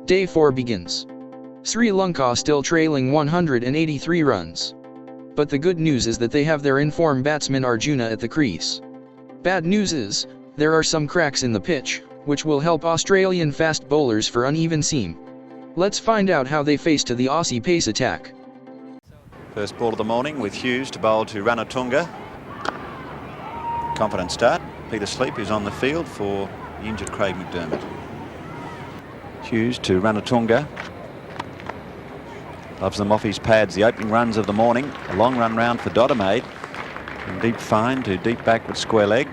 Day 4 begins. Sri Lanka still trailing 183 runs. But the good news is that they have their in-form batsman Arjuna at the crease. Bad news is, there are some cracks in the pitch, which will help Australian fast bowlers for uneven seam. Let's find out how they face to the Aussie pace attack. First ball of the morning with Hughes to bowl to Ranatunga. Confident start. Peter Sleep is on the field for the injured Craig McDermott. Hughes to Ranatunga. Loves them off his pads. The opening runs of the morning. A long run round for Dodemaide. From deep fine to deep backward square leg.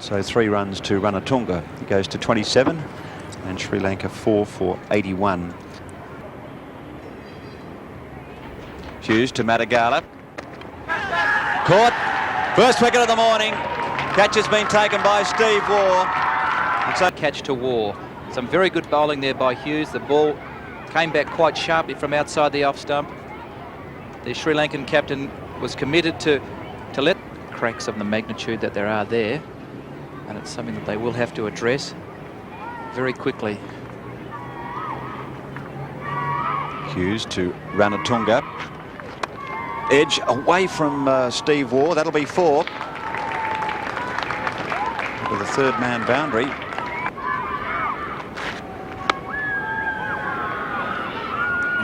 So 3 runs to Ranatunga. He goes to 27. And Sri Lanka 4 for 81. Hughes to Madagala. Caught. First wicket of the morning. Catch has been taken by Steve Waugh. It's a catch to Waugh. Some very good bowling there by Hughes. The ball came back quite sharply from outside the off stump. The Sri Lankan captain was committed to let cracks of the magnitude that there are there, and it's something that they will have to address very quickly. Hughes to Ranatunga. Edge away from Steve Waugh. That'll be 4. With the third man boundary.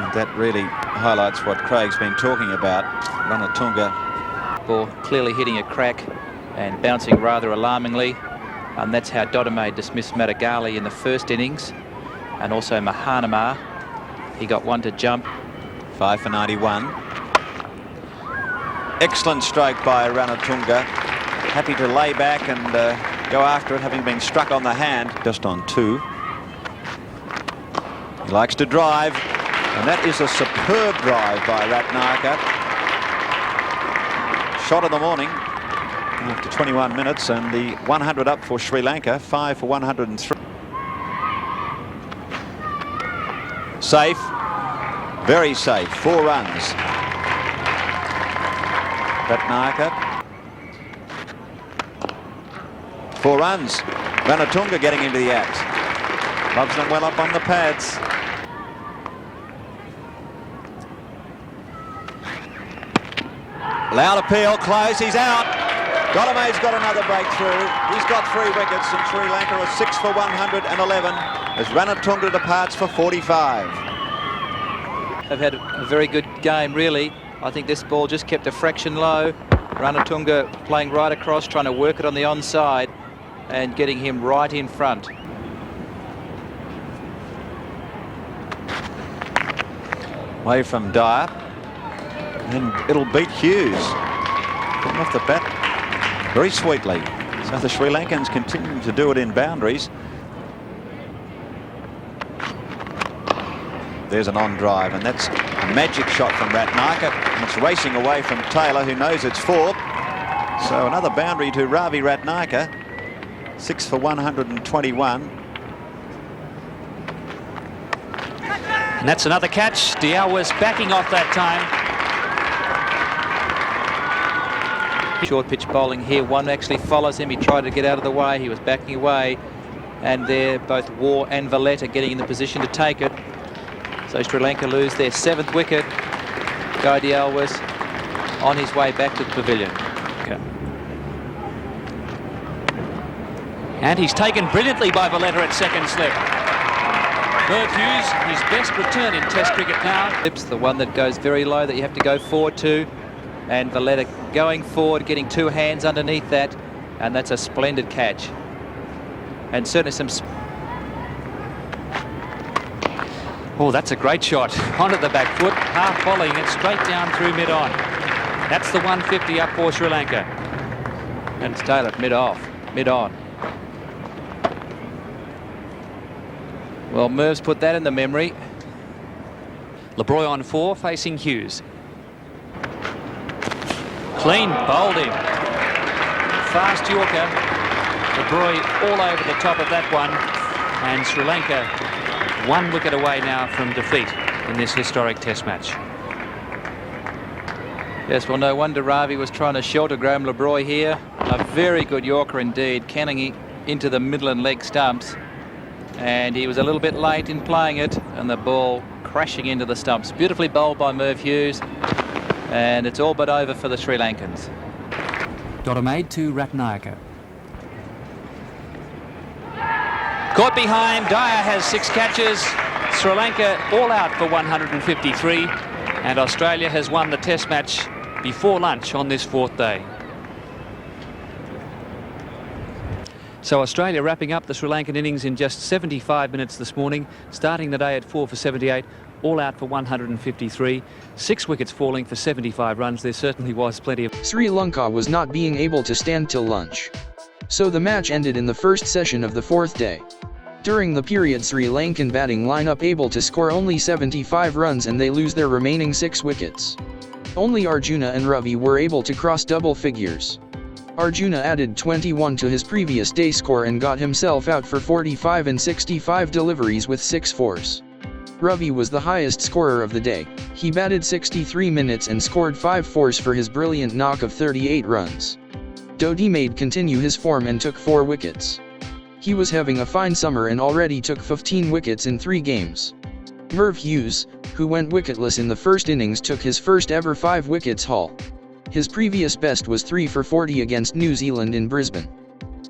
And that really highlights what Craig's been talking about. Ranatunga. Ball clearly hitting a crack and bouncing rather alarmingly. And that's how Dodemaide dismissed Madagali in the first innings. And also Mahanama. He got one to jump. 5 for 91. Excellent stroke by Ranatunga. Happy to lay back and go after it, having been struck on the hand. Just on 2. He likes to drive. And that is a superb drive by Ratnaka. Shot of the morning after 21 minutes, and the 100 up for Sri Lanka. 5 for 103. Safe. Very safe. 4 runs. Ratnaka. 4 runs. Ranatunga getting into the act. Loves them well up on the pads. Loud appeal, close, he's out. Dodemaide's got another breakthrough. He's got 3 wickets, and Sri Lanka are 6 for 111 as Ranatunga departs for 45. Have had a very good game, really. I think this ball just kept a fraction low. Ranatunga playing right across, trying to work it on the onside and getting him right in front. Away from Dyer. And it'll beat Hughes. Coming off the bat very sweetly. So the Sri Lankans continuing to do it in boundaries. There's an on drive, and that's a magic shot from Ratnaka. And it's racing away from Taylor, who knows it's 4. So another boundary to Ravi Ratnaka. 6 for 121. And that's another catch. De Alwis backing off that time. Short pitch bowling here. One actually follows him. He tried to get out of the way. He was backing away. And there, both Waugh and Valletta getting in the position to take it. So Sri Lanka lose their 7th wicket. Guy de Alwis on his way back to the pavilion. And he's taken brilliantly by Valletta at second slip. Merv Hughes, his best return in Test cricket now. It's the one that goes very low that you have to go forward to. And Valletta going forward, getting 2 hands underneath that. And that's a splendid catch. And certainly some... Oh, that's a great shot. Onto the back foot, half volleying it straight down through mid-on. That's the 150 up for Sri Lanka. And it's Taylor mid-off, mid-on. Well, Merv's put that in the memory. LeBroy on 4, facing Hughes. Clean bowled him. Fast Yorker. LeBroy all over the top of that one. And Sri Lanka 1 wicket away now from defeat in this historic Test match. Yes, well, no wonder Ravi was trying to shelter Graham LeBroy here. A very good Yorker indeed, canning into the middle and leg stumps. and he was a little bit late in playing it, and the ball crashing into the stumps. Beautifully bowled by Merv Hughes, and it's all but over for the Sri Lankans. Got made to Ratnayaka. Caught behind. Dyer has 6 catches. Sri Lanka all out for 153, and Australia has won the test match before lunch on this 4th day. So Australia wrapping up the Sri Lankan innings in just 75 minutes this morning, starting the day at 4 for 78, all out for 153, 6 wickets falling for 75 runs. There certainly was plenty of... Sri Lanka was not being able to stand till lunch. So the match ended in the first session of the 4th day. During the period, Sri Lankan batting lineup able to score only 75 runs and they lose their remaining 6 wickets. Only Arjuna and Ravi were able to cross double figures. Arjuna added 21 to his previous day score and got himself out for 45 and 65 deliveries with 6 fours. Ravi was the highest scorer of the day. He batted 63 minutes and scored 5 fours for his brilliant knock of 38 runs. Dodi made continue his form and took 4 wickets. He was having a fine summer and already took 15 wickets in 3 games. Merv Hughes, who went wicketless in the first innings, took his first ever 5 wickets haul. His previous best was 3 for 40 against New Zealand in Brisbane.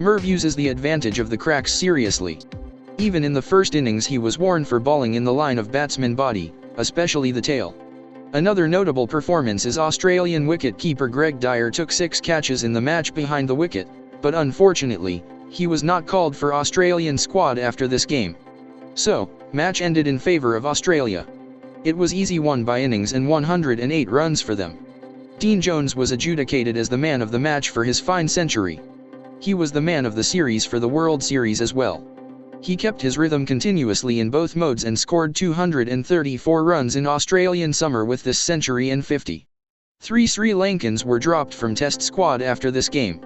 Merv uses the advantage of the cracks seriously. Even in the first innings he was warned for bowling in the line of batsman body, especially the tail. Another notable performance is Australian wicket-keeper Greg Dyer took 6 catches in the match behind the wicket, but unfortunately, he was not called for Australian squad after this game. So, match ended in favour of Australia. It was easy won by innings and 108 runs for them. Dean Jones was adjudicated as the man of the match for his fine century. He was the man of the series for the World Series as well. He kept his rhythm continuously in both modes and scored 234 runs in Australian summer with this century and 50. 3 Sri Lankans were dropped from Test squad after this game.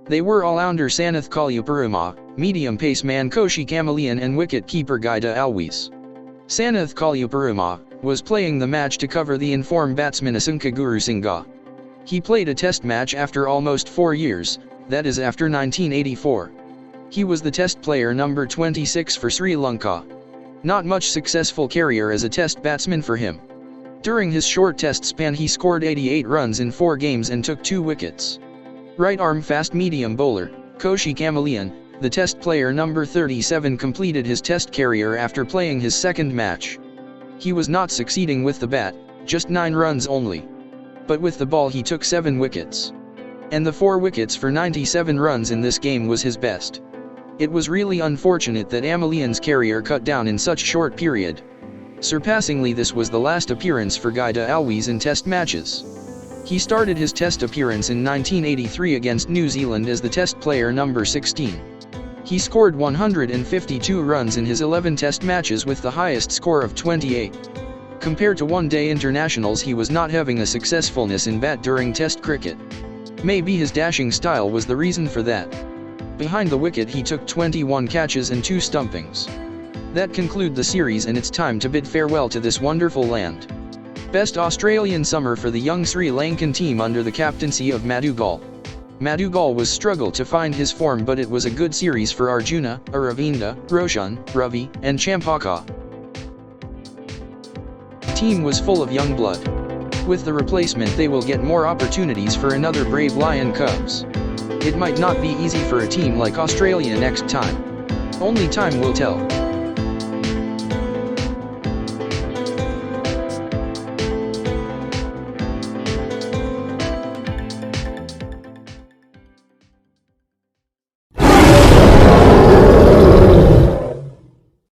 They were all-rounder Sanath Kaluperuma, medium paceman Kaushik Amalean and wicket-keeper Guy de Alwis. Sanath Kaluperuma was playing the match to cover the informed batsman Kangaroos. He played a test match after almost 4 years, that is after 1984. He was the test player number 26 for Sri Lanka. Not much successful career as a test batsman for him. During his short test span he scored 88 runs in 4 games and took 2 wickets. Right-arm fast-medium bowler, Kaushik Amalean, the test player number 37, completed his test career after playing his 2nd match. He was not succeeding with the bat, just 9 runs only. But with the ball he took 7 wickets. And the 4 wickets for 97 runs in this game was his best. It was really unfortunate that Amalean's career cut down in such short period. Surpassingly, this was the last appearance for Guy de Alwis in test matches. He started his test appearance in 1983 against New Zealand as the test player number 16. He scored 152 runs in his 11 test matches with the highest score of 28. Compared to one-day internationals, he was not having a successfulness in bat during test cricket. Maybe his dashing style was the reason for that. Behind the wicket he took 21 catches and 2 stumpings. That concludes the series and it's time to bid farewell to this wonderful land. Best Australian summer for the young Sri Lankan team under the captaincy of Madugal. Madugal was struggled to find his form, but it was a good series for Arjuna, Aravinda, Roshan, Ravi, and Champaka. Team was full of young blood. With the replacement they will get more opportunities for another brave Lion Cubs. It might not be easy for a team like Australia next time. Only time will tell.